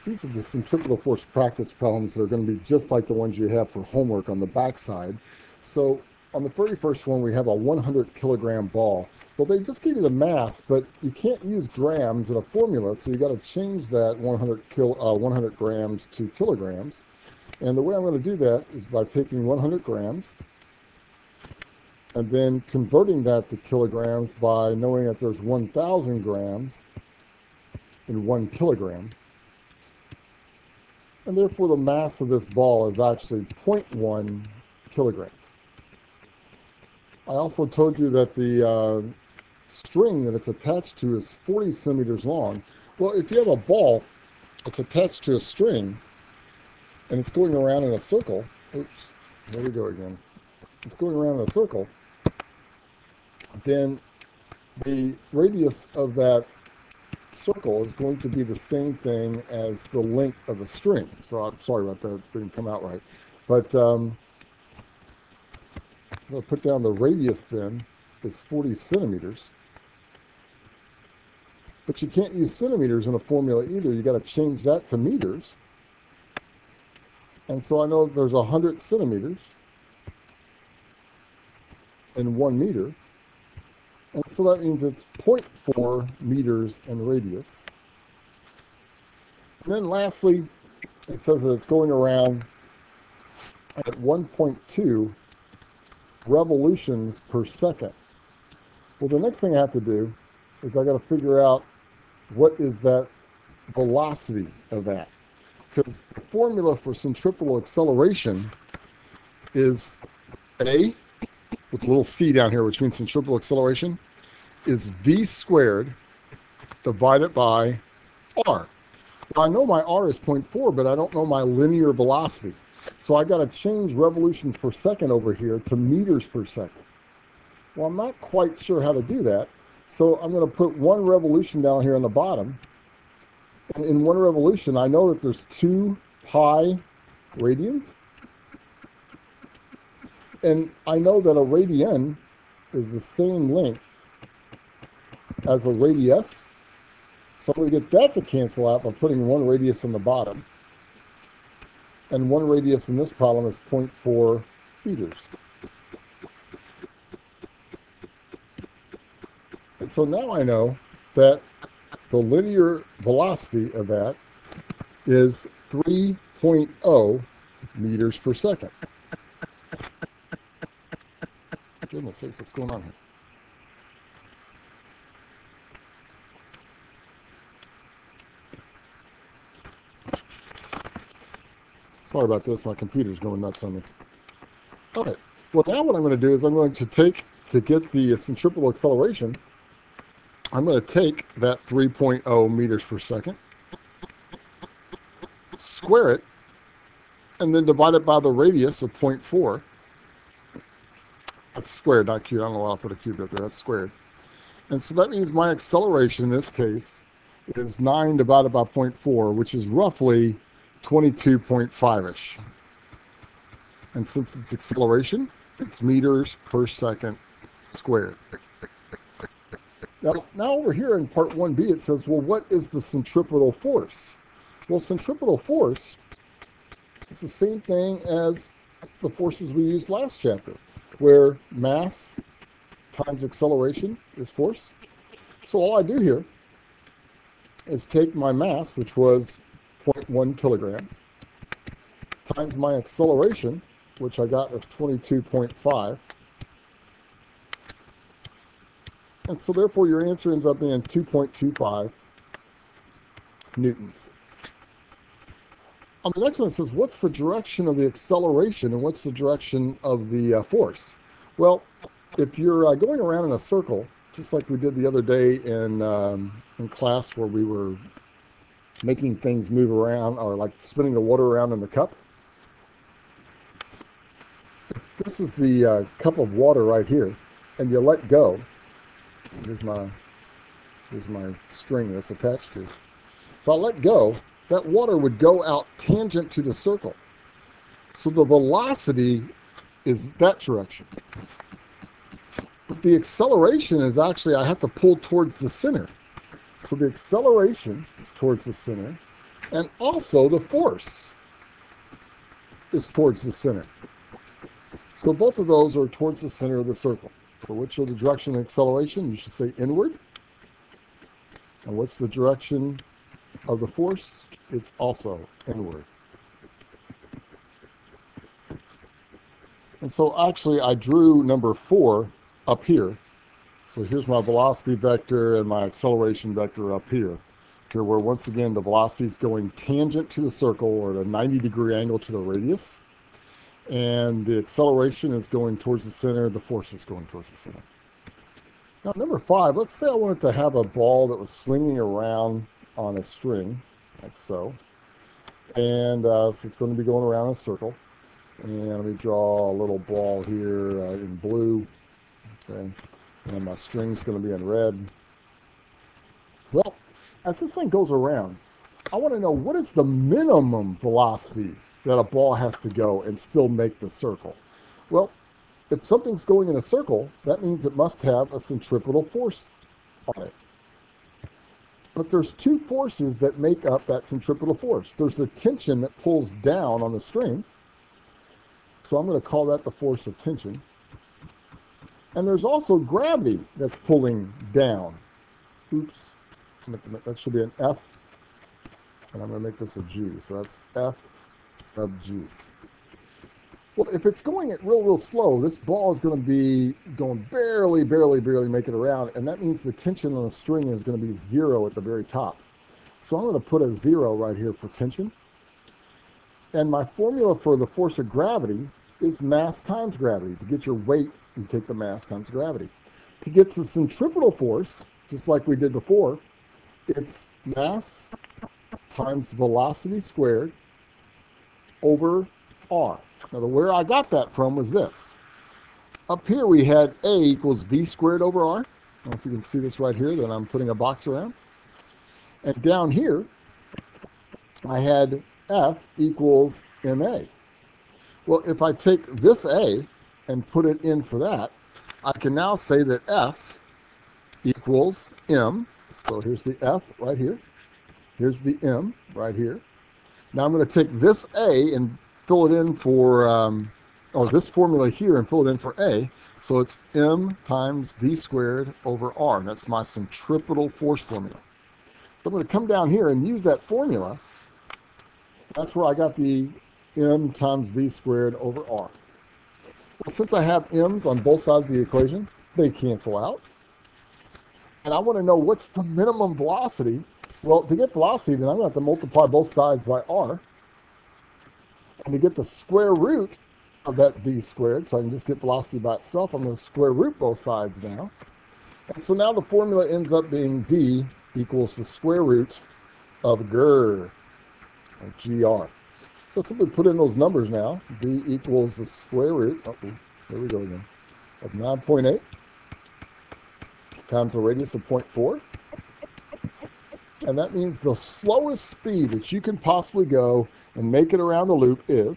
These are the centripetal force practice problems that are going to be just like the ones you have for homework on the backside. So on the very first one, we have a 100 kilogram ball. Well, they just gave you the mass, but you can't use grams in a formula, so you got to change that 100 grams to kilograms. And the way I'm going to do that is by taking 100 grams and then converting that to kilograms by knowing that there's 1,000 grams in 1 kilogram. And therefore the mass of this ball is actually 0.1 kilograms. I also told you that the string that it's attached to is 40 centimeters long. Well, if you have a ball that's attached to a string and it's going around in a circle, oops, there we go again. It's going around in a circle, then the radius of that circle is going to be the same thing as the length of the string. So I'm sorry about that, it didn't come out right. But I'm going to put down the radius then, it's 40 centimeters. But you can't use centimeters in a formula either. You got to change that to meters. And so I know there's 100 centimeters in 1 meter. And so that means it's 0.4 meters in radius. And then lastly, it says that it's going around at 1.2 revolutions per second. Well, the next thing I have to do is I got to figure out what is that velocity of that. Because the formula for centripetal acceleration is A, with a little c down here, which means centripetal acceleration, is v squared divided by r. Well, I know my r is 0.4, but I don't know my linear velocity. So I got to change revolutions per second over here to meters per second. Well, I'm not quite sure how to do that. So I'm going to put 1 revolution down here on the bottom. And in 1 revolution, I know that there's 2 pi radians. And I know that a radian is the same length as a radius. So I'm going to get that to cancel out by putting 1 radius on the bottom. And 1 radius in this problem is 0.4 meters. And so now I know that the linear velocity of that is 3.0 meters per second. Goodness sakes, what's going on here? Sorry about this, my computer's going nuts on me. All right, well now what I'm going to do is I'm going to take, to get the centripetal acceleration, I'm going to take that 3.0 meters per second, square it, and then divide it by the radius of 0.4. That's squared, not cubed. I don't know why I put a cube up there. That's squared. And so that means my acceleration in this case is 9 divided by 0.4, which is roughly 22.5-ish. And since it's acceleration, it's meters per second squared. Now over here in part 1b, it says, well, what is the centripetal force? Well, centripetal force is the same thing as the forces we used last chapter, where mass times acceleration is force. So all I do here is take my mass, which was 0.1 kilograms, times my acceleration, which I got as 22.5. And so therefore your answer ends up being 2.25 newtons. On the next one it says, what's the direction of the acceleration and what's the direction of the force? Well, if you're going around in a circle, just like we did the other day in class where we were making things move around, or like spinning the water around in the cup. This is the cup of water right here, and you let go. Here's my string that's attached to. If I let go, that water would go out tangent to the circle. So the velocity is that direction. But the acceleration is actually, I have to pull towards the center. So the acceleration is towards the center, And also the force is towards the center. So both of those are towards the center of the circle. So which are the direction of acceleration? You should say inward. And what's the direction of the force? It's also inward. And so actually I drew number 4 up here. So here's my velocity vector and my acceleration vector up here. Here where once again the velocity is going tangent to the circle or at a 90-degree angle to the radius. And the acceleration is going towards the center, the force is going towards the center. Now number 5, let's say I wanted to have a ball that was swinging around on a string, like so. And so it's going to be going around in a circle. And let me draw a little ball here in blue. Okay. And my string's going to be in red. Well, as this thing goes around, I want to know what is the minimum velocity that a ball has to go and still make the circle. Well, if something's going in a circle, that means it must have a centripetal force on it. But there's 2 forces that make up that centripetal force. There's the tension that pulls down on the string. So I'm going to call that the force of tension. And there's also gravity that's pulling down. Oops. That should be an F. And I'm going to make this a G. So that's F sub G. Well, if it's going at real slow, this ball is going to be going barely making it around. And that means the tension on the string is going to be 0 at the very top. So I'm going to put a 0 right here for tension. And my formula for the force of gravity is mass times gravity. To get your weight, you take the mass times gravity. To get the centripetal force, just like we did before, it's mass times velocity squared over r. Now, where I got that from was this. Up here we had A equals V squared over R. I don't know if you can see this right here that I'm putting a box around. And down here, I had F equals MA. Well, if I take this A and put it in for that, I can now say that F equals M. So here's the F right here. Here's the M right here. Now I'm going to take this A and fill it in for, or this formula here and fill it in for A. So it's M times V squared over R. That's my centripetal force formula. So I'm going to come down here and use that formula. That's where I got the M times V squared over R. Well, since I have M's on both sides of the equation, they cancel out. And I want to know what's the minimum velocity. Well, to get velocity, then I'm going to have to multiply both sides by R. And to get the square root of that V squared, so I can just get velocity by itself, I'm going to square root both sides now. And so now the formula ends up being V equals the square root of GR, or GR. So simply put in those numbers now. V equals the square root, there we go again, of 9.8 times the radius of 0.4. And that means the slowest speed that you can possibly go and make it around the loop is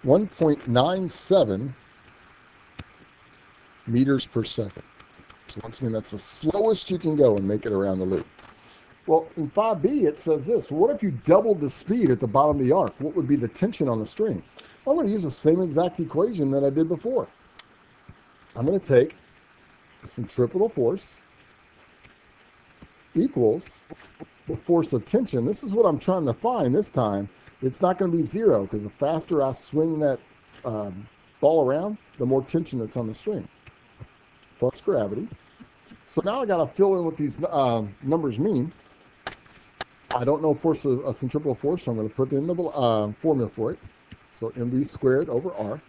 1.97 meters per second. So once again, that's the slowest you can go and make it around the loop. Well, in 5b, it says this. Well, what if you doubled the speed at the bottom of the arc? What would be the tension on the string? Well, I'm going to use the same exact equation that I did before. I'm going to take the centripetal force equals the force of tension. This is what I'm trying to find this time. It's not going to be 0 because the faster I swing that ball around, the more tension that's on the string, plus gravity. So now I got to fill in what these numbers mean. I don't know force of centripetal force, so I'm going to put in the formula for it. So mv squared over r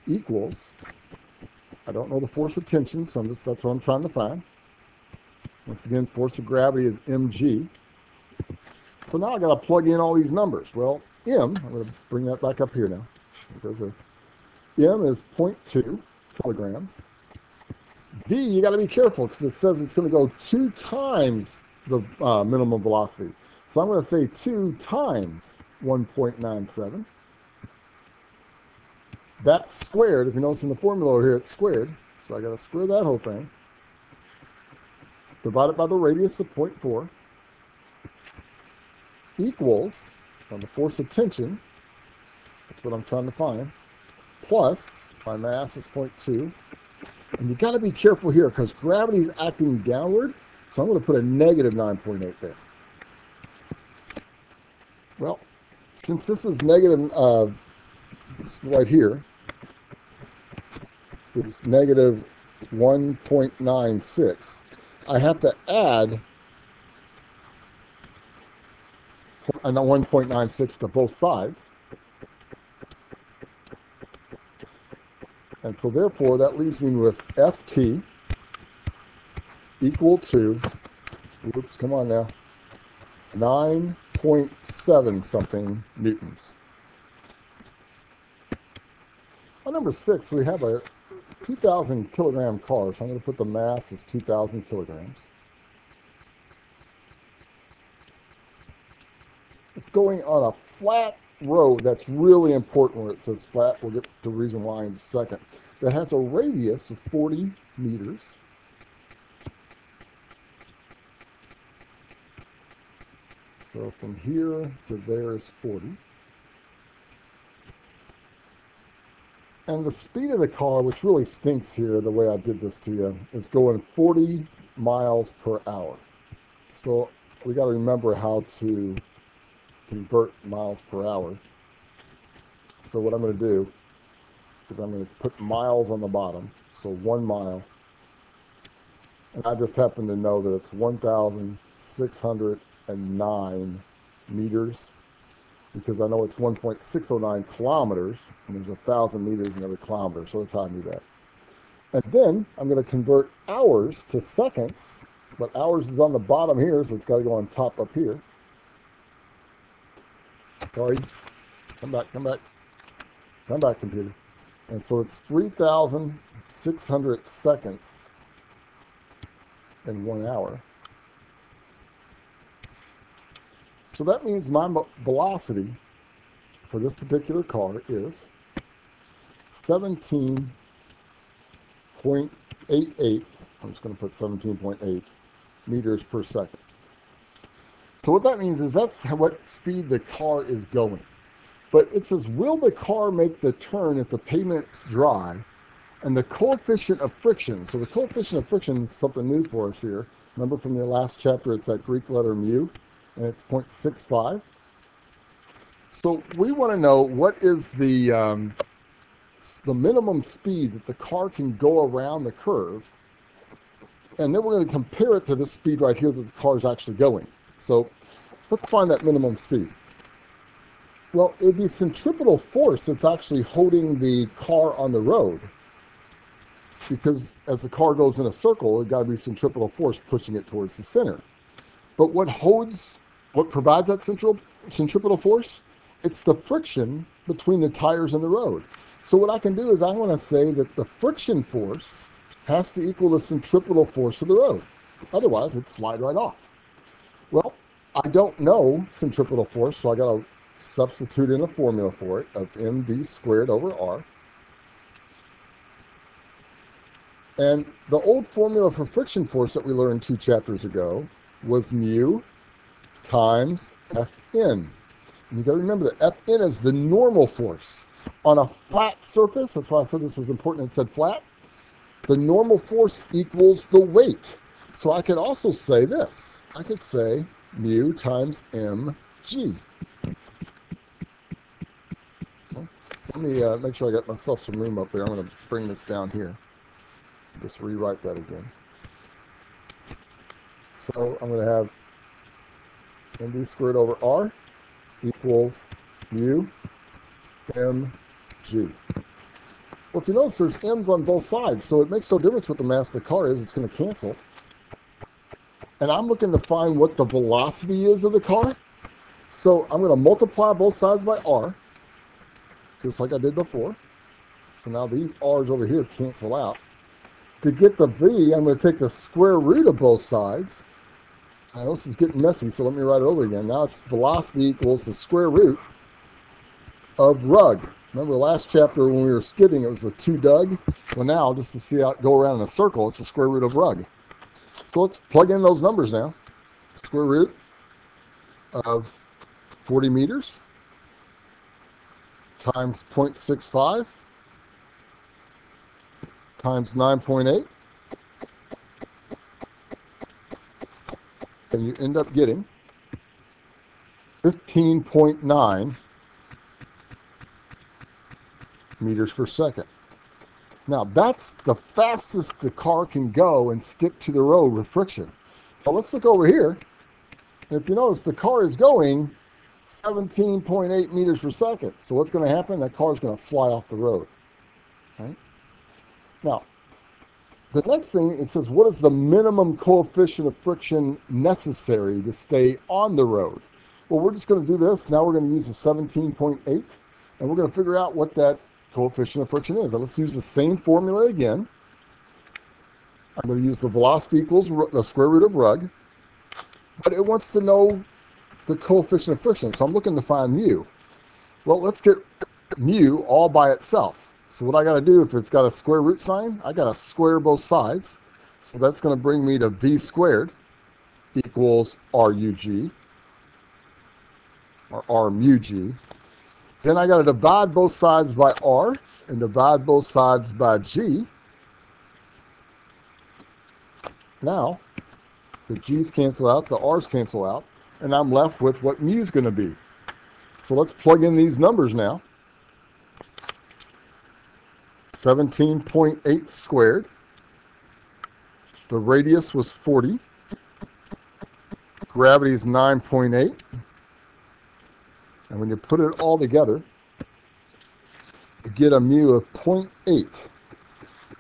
equals, I don't know the force of tension, so that's what I'm trying to find. Once again, force of gravity is mg. So now I got to plug in all these numbers. Well, I'm going to bring that back up here now. There goes this. M is 0.2 kilograms. V, you got to be careful because it says it's going to go 2 times the minimum velocity. So I'm going to say 2 times 1.97. That's squared. If you notice in the formula over here, it's squared. So I got to square that whole thing. Divide it by the radius of 0.4. equals, on the force of tension, that's what I'm trying to find, plus my mass is 0.2. And you got to be careful here because gravity is acting downward. So I'm going to put a negative 9.8 there. Well, since this is negative, right here, it's negative 1.96. I have to add a 1.96 to both sides. And so therefore, that leaves me with Ft equal to, oops, come on now, 9.7 something newtons. On number 6, we have a 2,000 kilogram car, so I'm going to put the mass as 2,000 kilograms. It's going on a flat road. That's really important where it says flat. We'll get to the reason why in a second. That has a radius of 40 meters. So from here to there is 40. And the speed of the car, which really stinks here, the way I did this to you, is going 40 miles per hour. So we got to remember how to convert miles per hour. So what I'm going to do is I'm going to put miles on the bottom. So 1 mile. And I just happen to know that it's 1,609 meters because I know it's 1.609 kilometers and there's 1,000 meters in every kilometer. So that's how I knew that. And then I'm going to convert hours to seconds, but hours is on the bottom here, so it's got to go on top up here. Sorry, come back, computer. And so it's 3,600 seconds in 1 hour. So that means my velocity for this particular car is 17.88, I'm just going to put 17.8 meters per second. So what that means is that's what speed the car is going. But it says, will the car make the turn if the pavement's dry? And the coefficient of friction. So the coefficient of friction is something new for us here. Remember from the last chapter, it's that Greek letter mu, and it's 0.65. So we want to know what is the minimum speed that the car can go around the curve. And then we're going to compare it to this speed right here that the car is actually going. So let's find that minimum speed. Well, it would be centripetal force that's actually holding the car on the road. Because as the car goes in a circle, it's got to be centripetal force pushing it towards the center. But what provides that centripetal force? It's the friction between the tires and the road. So what I can do is I want to say that the friction force has to equal the centripetal force of the road. Otherwise, it'd slide right off. Well, I don't know centripetal force, so I got to substitute in a formula for it of mv squared over r. And the old formula for friction force that we learned 2 chapters ago was mu times Fn. And you got to remember that Fn is the normal force. On a flat surface, that's why I said this was important, it said flat, the normal force equals the weight. So I could also say this. I could say mu times mg. Let me make sure I got myself some room up there. I'm going to bring this down here. Just rewrite that again. So I'm going to have mv squared over r equals mu mg. Well, if you notice, there's m's on both sides, so it makes no difference what the mass of the car is. It's going to cancel. And I'm looking to find what the velocity is of the car. So I'm going to multiply both sides by r, just like I did before. So now these r's over here cancel out. To get the v, I'm going to take the square root of both sides. I know this is getting messy, so let me write it over again. Now it's velocity equals the square root of rug. Remember last chapter when we were skidding, it was a 2 dug. Well, now, just to see how it go around in a circle, it's the square root of rug. So let's plug in those numbers now. Square root of 40 meters times 0.65 times 9.8, and you end up getting 15.9 meters per second. Now, that's the fastest the car can go and stick to the road with friction. Now, let's look over here. If you notice, the car is going 17.8 meters per second. So what's going to happen? That car is going to fly off the road. Right? Now, the next thing, it says, what is the minimum coefficient of friction necessary to stay on the road? Well, we're just going to do this. Now we're going to use the 17.8, and we're going to figure out what that coefficient of friction is. Now let's use the same formula again. I'm going to use the velocity equals the square root of rug, but it wants to know the coefficient of friction, so I'm looking to find mu. Well, let's get mu all by itself. So what I got to do, if it's got a square root sign, I got to square both sides. So that's going to bring me to v squared equals RUG, or R mu G. Then I got to divide both sides by R and divide both sides by G. Now, the G's cancel out, the R's cancel out, and I'm left with what mu is going to be. So let's plug in these numbers now. 17.8 squared. The radius was 40. Gravity is 9.8. And when you put it all together, you get a mu of 0.8.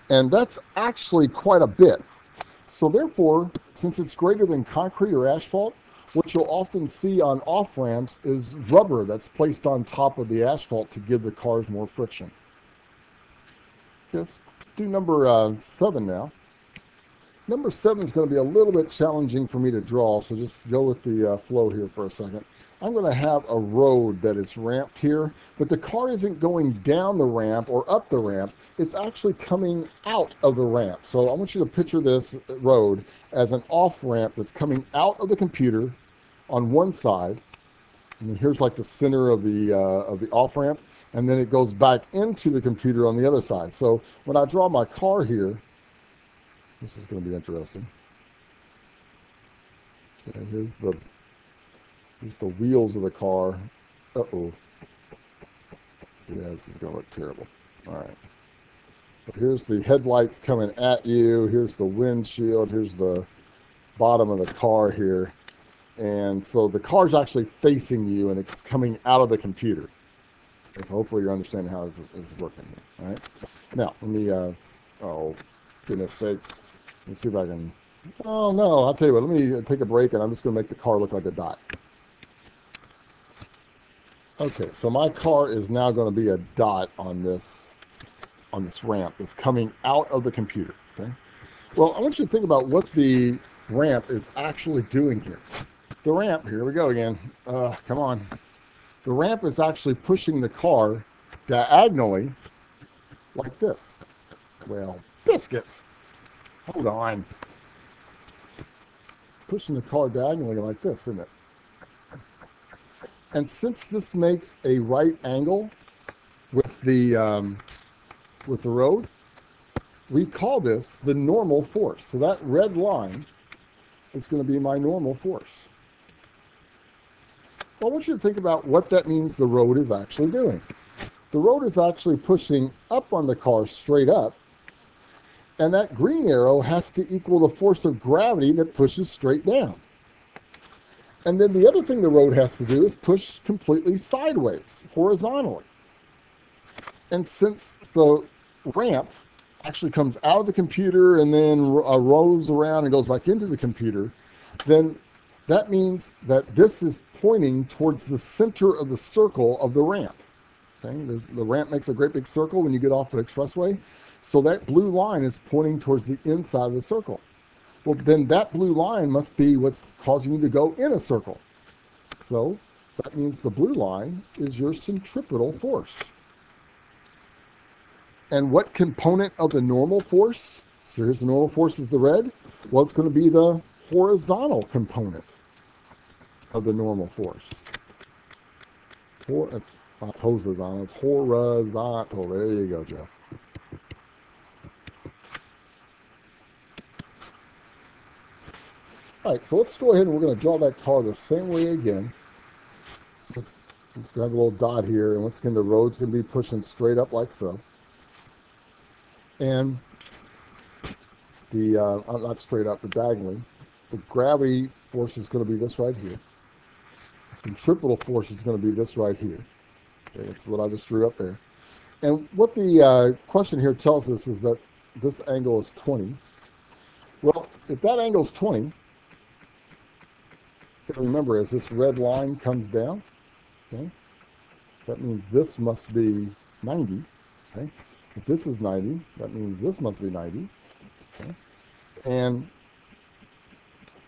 And that's actually quite a bit. So therefore, since it's greater than concrete or asphalt, what you'll often see on off-ramps is rubber that's placed on top of the asphalt to give the cars more friction. Let's do number 7 now. Number 7 is going to be a little bit challenging for me to draw, so just go with the flow here for a second. I'm going to have a road that is ramped here, but the car isn't going down the ramp or up the ramp. It's actually coming out of the ramp. So I want you to picture this road as an off-ramp that's coming out of the computer on one side. And here's like the center of the off-ramp, and then it goes back into the computer on the other side. So when I draw my car here, this is going to be interesting. Okay, here's the wheels of the car. Uh-oh. Yeah, this is going to look terrible. All right. So here's the headlights coming at you. Here's the windshield. Here's the bottom of the car here. And so the car's actually facing you, and it's coming out of the computer. Okay, so hopefully you're understanding how this is working. All right. Now, let me, oh, goodness sakes. Let me see if I can, oh no, I'll tell you what, let me take a break, and I'm just going to make the car look like a dot. Okay, so my car is now going to be a dot on this ramp that's coming out of the computer. Okay. Well, I want you to think about what the ramp is actually doing here. The ramp, here we go again. Come on. The ramp is actually pushing the car diagonally like this. Well, biscuits. Hold on. Pushing the car diagonally like this, isn't it? And since this makes a right angle with the road, we call this the normal force. So that red line is going to be my normal force. Well, I want you to think about what that means the road is actually doing. The road is actually pushing up on the car straight up, and that green arrow has to equal the force of gravity that pushes straight down. And then the other thing the road has to do is push completely sideways, horizontally. And since the ramp actually comes out of the computer and then rolls around and goes back into the computer, then that means that this is pointing towards the center of the circle of the ramp. Okay? The ramp makes a great big circle when you get off the expressway. So that blue line is pointing towards the inside of the circle. Well, then that blue line must be what's causing you to go in a circle. So that means the blue line is your centripetal force. And what component of the normal force? So here's the normal force is the red. Well, it's going to be the horizontal component of the normal force. It's not horizontal, it's horizontal. There you go, Jeff. All right, so let's go ahead and we're going to draw that car the same way again. So let's go have a little dot here, and once again, the road's going to be pushing straight up like so. And the, not straight up, but diagonally, the gravity force is going to be this right here. The centripetal force is going to be this right here. Okay, that's what I just drew up there. And what the question here tells us is that this angle is 20. Well, if that angle is 20, remember, as this red line comes down, okay, that means this must be 90. Okay, if this is 90, that means this must be 90. Okay, and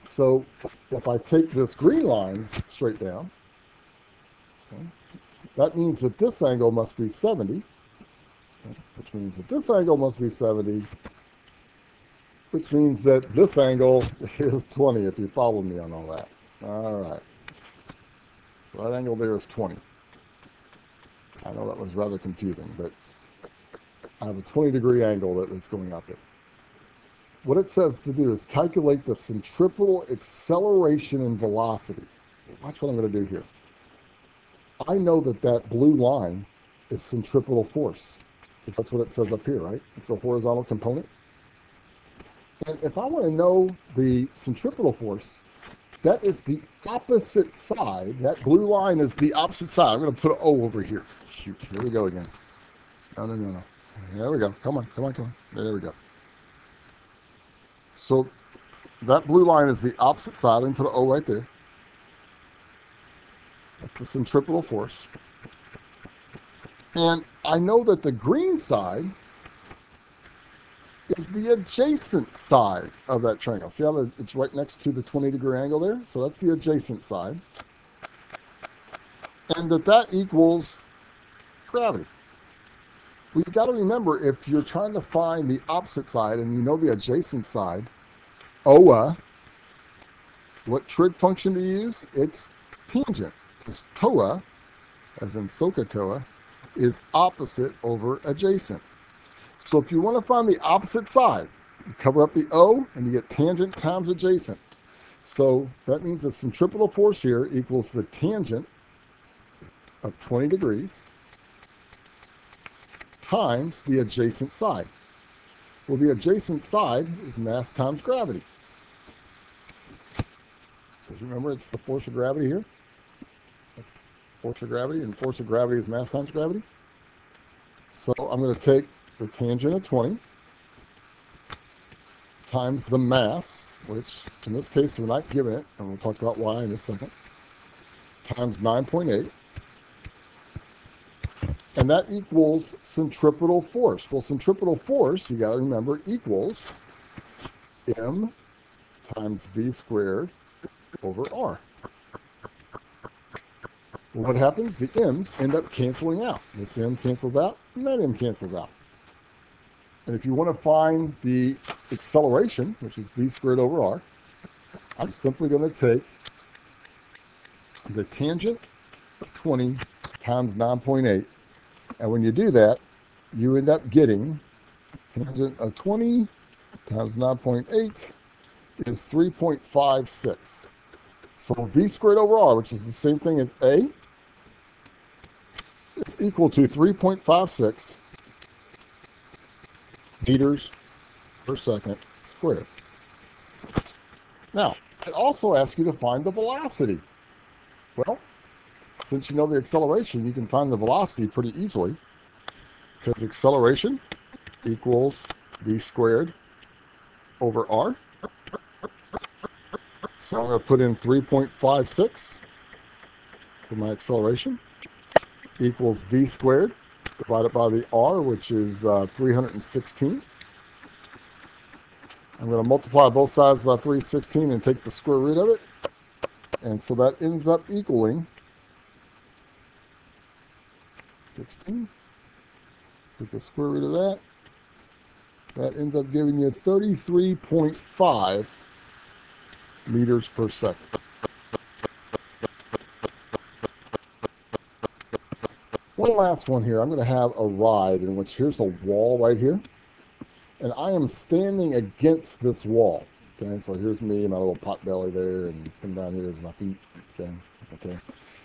so if I take this green line straight down, okay, that means that this angle must be 70, okay, which means that this angle must be 70, which means that this angle is 20, if you follow me on all that. All right. So that angle there is 20. I know that was rather confusing, but I have a 20-degree angle that is going out there. What it says to do is calculate the centripetal acceleration and velocity. Watch what I'm going to do here. I know that that blue line is centripetal force. That's what it says up here, right? It's a horizontal component. And if I want to know the centripetal force, that is the opposite side. That blue line is the opposite side. I'm going to put an O over here. Shoot, here we go again. No. There we go. Come on. There we go. So that blue line is the opposite side. I'm going to put an O right there. That's the centripetal force. And I know that the green side is the adjacent side of that triangle. See how it's right next to the 20-degree angle there? So that's the adjacent side. And that equals gravity. We've got to remember, if you're trying to find the opposite side and you know the adjacent side, OA, what trig function to use? It's tangent. Because TOA, as in SOHCAHTOA, is opposite over adjacent. So if you want to find the opposite side, you cover up the O and you get tangent times adjacent. So that means the centripetal force here equals the tangent of 20 degrees times the adjacent side. Well, the adjacent side is mass times gravity. Because remember, it's the force of gravity here. That's force of gravity, and force of gravity is mass times gravity. So I'm going to take the tangent of 20 times the mass, which in this case we're not given it, and we'll talk about why in a second, times 9.8. And that equals centripetal force. Well, centripetal force, you got to remember, equals m times v squared over r. Well, what happens? The m's end up canceling out. This m cancels out, and that m cancels out. And if you want to find the acceleration, which is v squared over r, I'm simply going to take the tangent of 20 times 9.8. And when you do that, you end up getting tangent of 20 times 9.8 is 3.56. So v squared over r, which is the same thing as a, is equal to 3.56 meters per second squared. Now, it also asks you to find the velocity. Well, since you know the acceleration, you can find the velocity pretty easily, because acceleration equals v squared over r. So I'm going to put in 3.56 for my acceleration, equals v squared divided by the r, which is 316. I'm going to multiply both sides by 316 and take the square root of it. And so that ends up equaling 16. Take the square root of that. That ends up giving you 33.5 meters per second. One last one here. I'm going to have a ride in which here's a wall right here, and I am standing against this wall. Okay, so here's me, my little pot belly there, and come down here is my feet. Okay.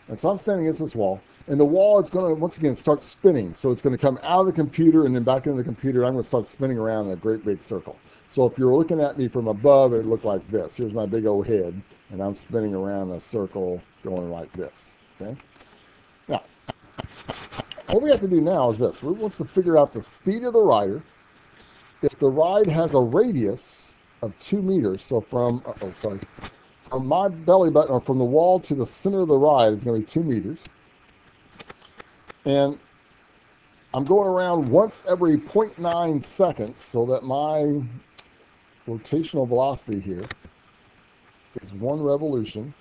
And so I'm standing against this wall, and the wall is going to, once again, start spinning. So it's going to come out of the computer and then back into the computer. I'm going to start spinning around in a great big circle. So if you're looking at me from above, it would look like this. Here's my big old head, and I'm spinning around in a circle going like this. Okay. Now, what we have to do now is this. We want to figure out the speed of the rider. If the ride has a radius of 2 meters, so from my belly button, or from the wall to the center of the ride, is going to be 2 meters. And I'm going around once every 0.9 seconds, so that my rotational velocity here is 1 revolution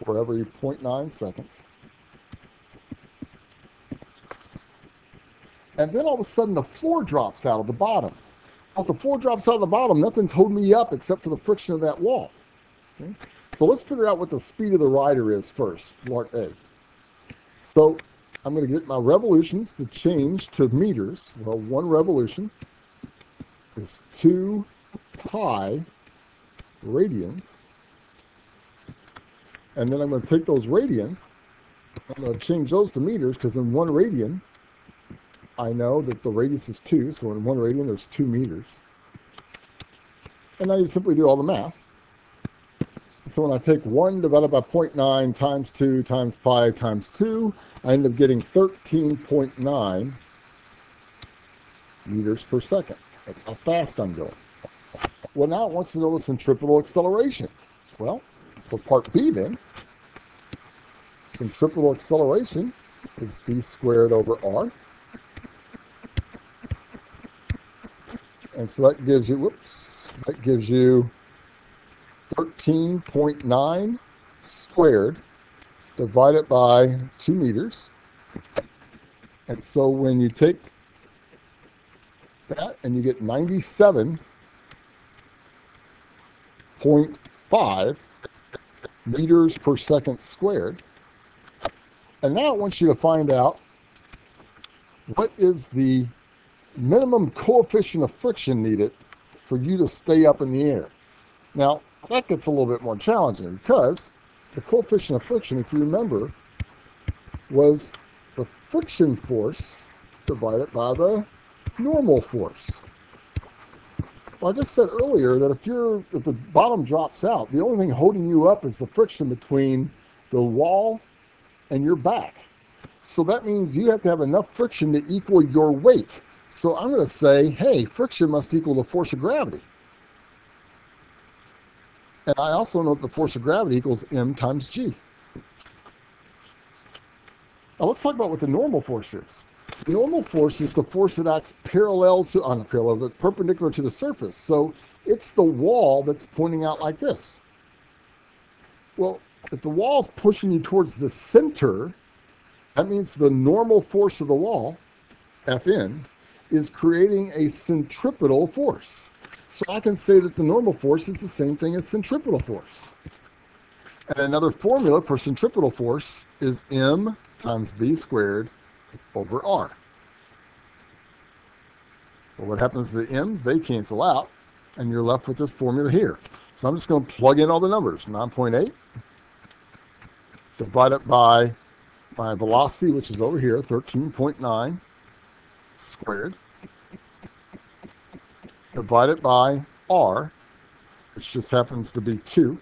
for every 0.9 seconds. And then all of a sudden the floor drops out of the bottom. If the floor drops out of the bottom, nothing's holding me up except for the friction of that wall. Okay? So let's figure out what the speed of the rider is first, part A. So I'm going to get my revolutions to change to meters. Well, 1 revolution is 2 pi radians. And then I'm going to take those radians, I'm going to change those to meters, because in 1 radian, I know that the radius is 2, so in 1 radian there's 2 meters. And now you simply do all the math. So when I take 1 divided by 0.9 times 2 times pi times 2, I end up getting 13.9 meters per second. That's how fast I'm going. Well, now it wants to know the centripetal acceleration. Well, for part B then, centripetal acceleration is v squared over r. And so that gives you, that gives you 13.9 squared divided by 2 meters. And so when you take that and you get 97.5 meters per second squared. And now it wants you to find out what is the minimum coefficient of friction needed for you to stay up in the air. Now, that gets a little bit more challenging, because the coefficient of friction, if you remember, was the friction force divided by the normal force. Well, I just said earlier that if the bottom drops out, the only thing holding you up is the friction between the wall and your back. So that means you have to have enough friction to equal your weight. So I'm going to say, hey, friction must equal the force of gravity. And I also know that the force of gravity equals m times g. Now let's talk about what the normal force is. The normal force is the force that acts perpendicular to the surface. So it's the wall that's pointing out like this. Well, if the wall's pushing you towards the center, that means the normal force of the wall, Fn, is creating a centripetal force. So I can say that the normal force is the same thing as centripetal force. And another formula for centripetal force is m times v squared over r. Well, what happens to the m's? They cancel out, and you're left with this formula here. So I'm just going to plug in all the numbers. 9.8 divided by my velocity, which is over here, 13.9 squared, divided by r, which just happens to be 2.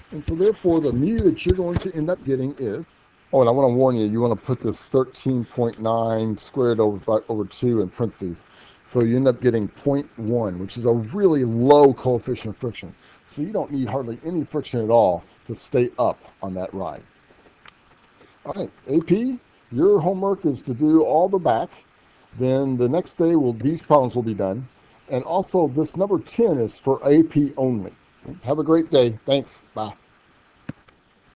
And so therefore, the mu that you're going to end up getting is, oh, and I want to warn you, you want to put this 13.9 squared over 2 in parentheses. So you end up getting 0.1, which is a really low coefficient of friction. So you don't need hardly any friction at all to stay up on that ride. All right, AP, your homework is to do all the back. Then the next day, these problems will be done. And also, this number 10 is for AP only. Have a great day. Thanks. Bye.